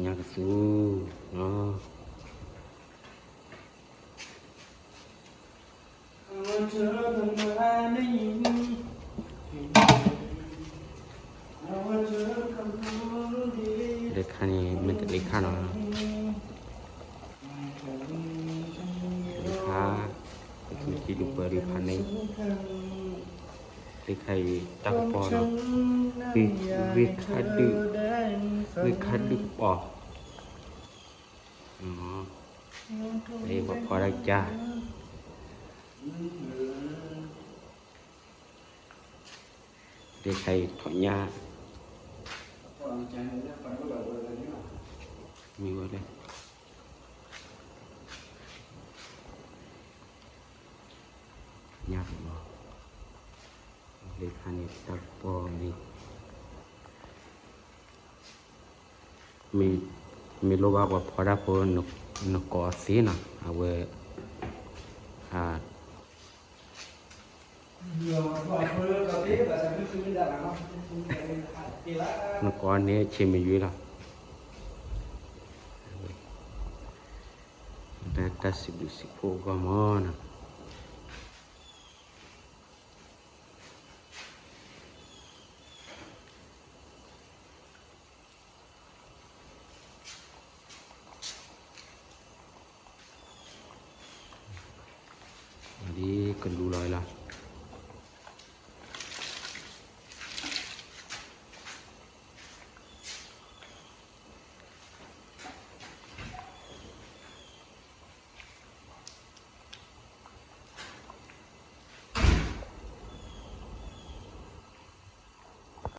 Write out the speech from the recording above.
ยังกระสูเนาะเลขานี่มันจะเลขาเนาะเลขาเป็นที่ดูเปิดอยู่พันนี้เลขาตักปอเนาะวิคัดดึปออ๋อเรียกว่าพอได้จ้าเด็กใครถอยยามีว่าเลยยากบ่เด็กคันนี้ตักปอนี่มีโลบาว่าพอได้พอนกอสีนะเอาไว้นกอนี้เชื่อมอยู่ละแต่ตัดสิบโปก็มอนะดีกันดูเลยล่ะ